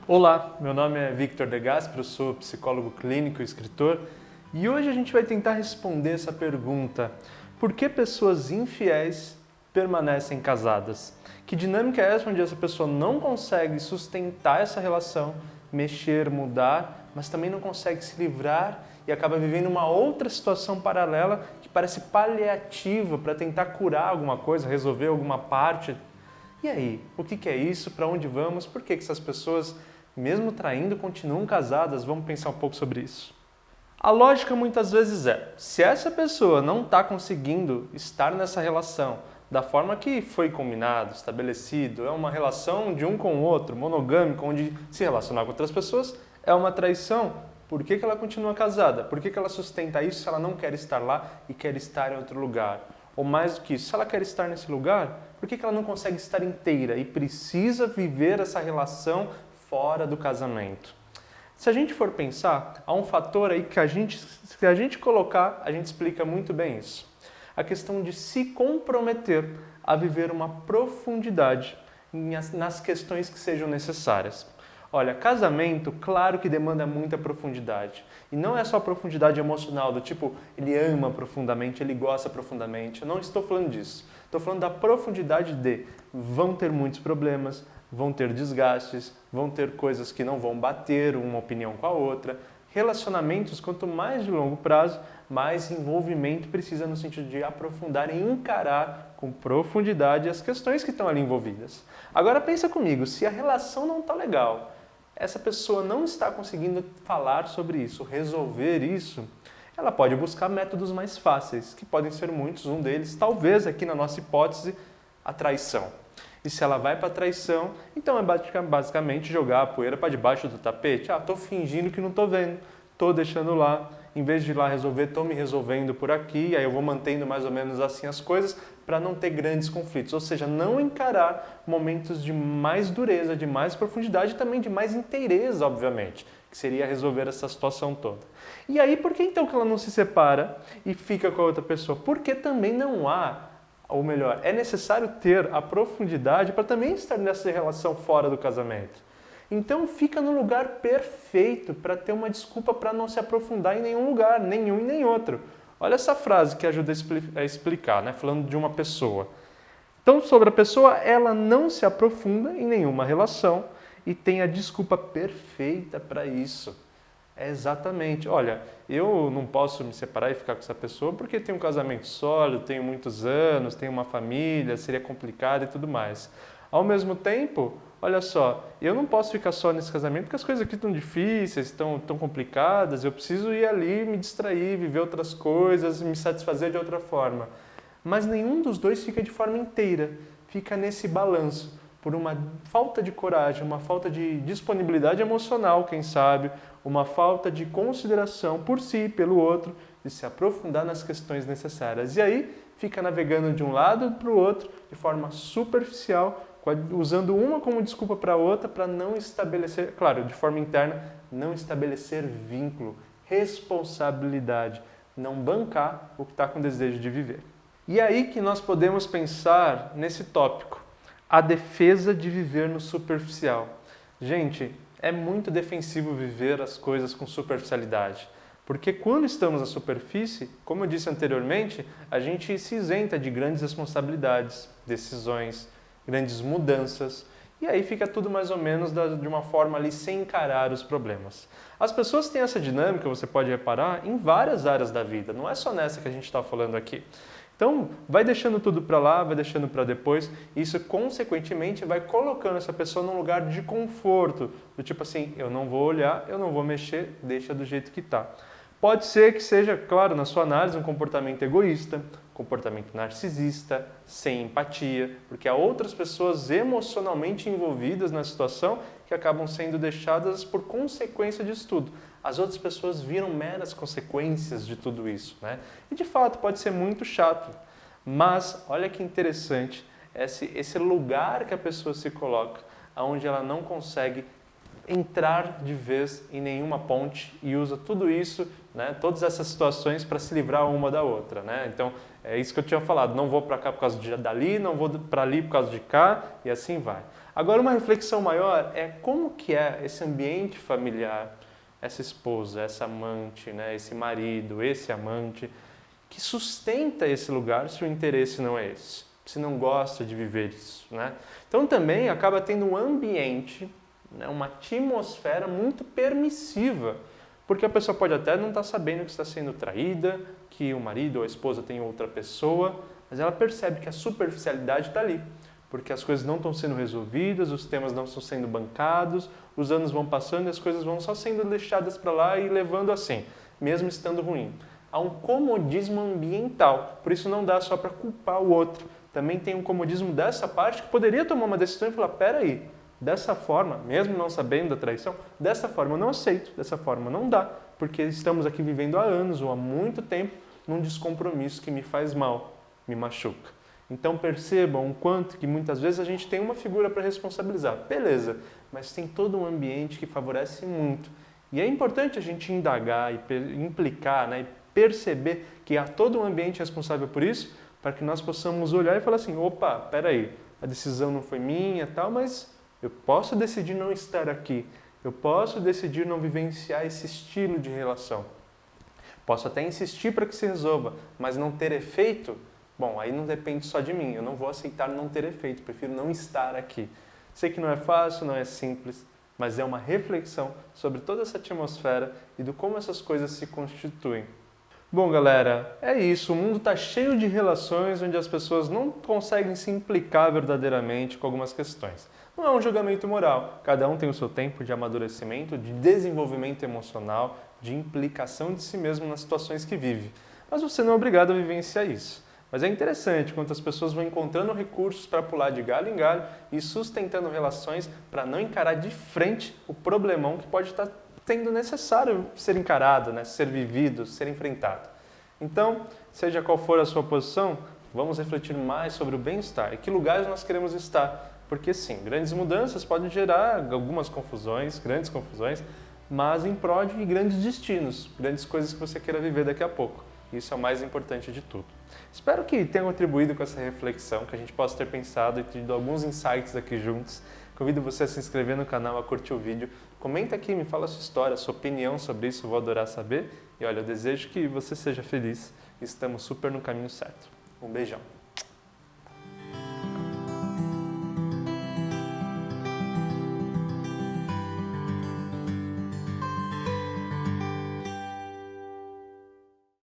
Olá, meu nome é Victor De Gasperi, eu sou psicólogo clínico e escritor e hoje a gente vai tentar responder essa pergunta: por que pessoas infiéis permanecem casadas? Que dinâmica é essa onde essa pessoa não consegue sustentar essa relação, mexer, mudar, mas também não consegue se livrar e acaba vivendo uma outra situação paralela que parece paliativa para tentar curar alguma coisa, resolver alguma parte? E aí, o que é isso? Para onde vamos? Por que essas pessoas, mesmo traindo, continuam casadas? Vamos pensar um pouco sobre isso. A lógica muitas vezes é, se essa pessoa não está conseguindo estar nessa relação da forma que foi combinado, estabelecido, é uma relação de um com o outro, monogâmica, onde se relacionar com outras pessoas é uma traição, por que ela continua casada? Por que ela sustenta isso se ela não quer estar lá e quer estar em outro lugar? Ou mais do que isso, se ela quer estar nesse lugar, por que ela não consegue estar inteira e precisa viver essa relação fora do casamento? Se a gente for pensar, há um fator aí que se a gente colocar, a gente explica muito bem isso. A questão de se comprometer a viver uma profundidade nas questões que sejam necessárias. Olha, casamento, claro que demanda muita profundidade. E não é só profundidade emocional, do tipo, ele ama profundamente, ele gosta profundamente. Eu não estou falando disso. Estou falando da profundidade de vão ter muitos problemas, vão ter desgastes, vão ter coisas que não vão bater uma opinião com a outra. Relacionamentos, quanto mais de longo prazo, mais envolvimento precisa no sentido de aprofundar e encarar com profundidade as questões que estão ali envolvidas. Agora pensa comigo, se a relação não está legal, essa pessoa não está conseguindo falar sobre isso, resolver isso, ela pode buscar métodos mais fáceis, que podem ser muitos, um deles, talvez aqui na nossa hipótese, a traição. E se ela vai para a traição, então é basicamente jogar a poeira para debaixo do tapete. Estou fingindo que não estou vendo, estou deixando lá, em vez de ir lá resolver, estou me resolvendo por aqui, aí eu vou mantendo mais ou menos assim as coisas para não ter grandes conflitos. Ou seja, não encarar momentos de mais dureza, de mais profundidade e também de mais inteireza, obviamente, que seria resolver essa situação toda. E aí, por que então que ela não se separa e fica com a outra pessoa? Porque também não há, ou melhor, é necessário ter a profundidade para também estar nessa relação fora do casamento. Então fica no lugar perfeito para ter uma desculpa para não se aprofundar em nenhum lugar, nenhum e nem outro. Olha essa frase que ajuda a explicar, né? Falando de uma pessoa. Então, sobre a pessoa, ela não se aprofunda em nenhuma relação e tem a desculpa perfeita para isso. É exatamente, olha, eu não posso me separar e ficar com essa pessoa porque tenho um casamento sólido, tenho muitos anos, tenho uma família, seria complicado e tudo mais. Ao mesmo tempo, olha só, eu não posso ficar só nesse casamento porque as coisas aqui estão difíceis, estão complicadas, eu preciso ir ali, me distrair, viver outras coisas, me satisfazer de outra forma. Mas nenhum dos dois fica de forma inteira, fica nesse balanço, por uma falta de coragem, uma falta de disponibilidade emocional, quem sabe, uma falta de consideração por si, pelo outro, de se aprofundar nas questões necessárias. E aí, fica navegando de um lado para o outro, de forma superficial, usando uma como desculpa para a outra, para não estabelecer, claro, de forma interna, não estabelecer vínculo, responsabilidade, não bancar o que está com desejo de viver. E aí que nós podemos pensar nesse tópico, a defesa de viver no superficial. Gente, é muito defensivo viver as coisas com superficialidade. Porque quando estamos na superfície, como eu disse anteriormente, a gente se isenta de grandes responsabilidades, decisões, grandes mudanças, e aí fica tudo mais ou menos de uma forma ali sem encarar os problemas. As pessoas têm essa dinâmica, você pode reparar, em várias áreas da vida, não é só nessa que a gente está falando aqui. Então, vai deixando tudo para lá, vai deixando para depois, e isso consequentemente vai colocando essa pessoa num lugar de conforto, do tipo assim, eu não vou olhar, eu não vou mexer, deixa do jeito que está. Pode ser que seja, claro, na sua análise, um comportamento egoísta, comportamento narcisista, sem empatia, porque há outras pessoas emocionalmente envolvidas na situação que acabam sendo deixadas por consequência disso tudo. As outras pessoas viram meras consequências de tudo isso, né? E de fato pode ser muito chato, mas olha que interessante esse lugar que a pessoa se coloca, onde ela não consegue entrar de vez em nenhuma ponte e usa tudo isso, né, todas essas situações para se livrar uma da outra, né? Então, é isso que eu tinha falado, não vou para cá por causa dali, não vou para ali por causa de cá e assim vai. Agora, uma reflexão maior é como que é esse ambiente familiar, essa esposa, essa amante, né, esse marido, esse amante, que sustenta esse lugar se o interesse não é esse, se não gosta de viver isso, né? Então também acaba tendo um ambiente, né, uma atmosfera muito permissiva, porque a pessoa pode até não estar sabendo que está sendo traída, que o marido ou a esposa tem outra pessoa, mas ela percebe que a superficialidade está ali, porque as coisas não estão sendo resolvidas, os temas não estão sendo bancados, os anos vão passando e as coisas vão só sendo deixadas para lá e levando assim, mesmo estando ruim. Há um comodismo ambiental, por isso não dá só para culpar o outro. Também tem um comodismo dessa parte que poderia tomar uma decisão e falar, peraí, dessa forma, mesmo não sabendo da traição, dessa forma eu não aceito, dessa forma não dá, porque estamos aqui vivendo há anos ou há muito tempo num descompromisso que me faz mal, me machuca. Então percebam o quanto que muitas vezes a gente tem uma figura para responsabilizar, beleza, mas tem todo um ambiente que favorece muito. E é importante a gente indagar e implicar, né, e perceber que há todo um ambiente responsável por isso, para que nós possamos olhar e falar assim, opa, peraí, a decisão não foi minha, tal, mas eu posso decidir não estar aqui, eu posso decidir não vivenciar esse estilo de relação. Posso até insistir para que se resolva, mas não ter efeito, bom, aí não depende só de mim, eu não vou aceitar não ter efeito, prefiro não estar aqui. Sei que não é fácil, não é simples, mas é uma reflexão sobre toda essa atmosfera e do como essas coisas se constituem. Bom, galera, é isso. O mundo está cheio de relações onde as pessoas não conseguem se implicar verdadeiramente com algumas questões. Não é um julgamento moral. Cada um tem o seu tempo de amadurecimento, de desenvolvimento emocional, de implicação de si mesmo nas situações que vive. Mas você não é obrigado a vivenciar isso. Mas é interessante quantas pessoas vão encontrando recursos para pular de galho em galho e sustentando relações para não encarar de frente o problemão que pode estar tendo necessário ser encarado, né, ser vivido, ser enfrentado. Então, seja qual for a sua posição, vamos refletir mais sobre o bem-estar e que lugares nós queremos estar. Porque sim, grandes mudanças podem gerar algumas confusões, grandes confusões, mas em prol de grandes destinos, grandes coisas que você queira viver daqui a pouco. Isso é o mais importante de tudo. Espero que tenha contribuído com essa reflexão, que a gente possa ter pensado e tido alguns insights aqui juntos. Convido você a se inscrever no canal, a curtir o vídeo. Comenta aqui, me fala a sua história, a sua opinião sobre isso, eu vou adorar saber. E olha, eu desejo que você seja feliz. Estamos super no caminho certo. Um beijão.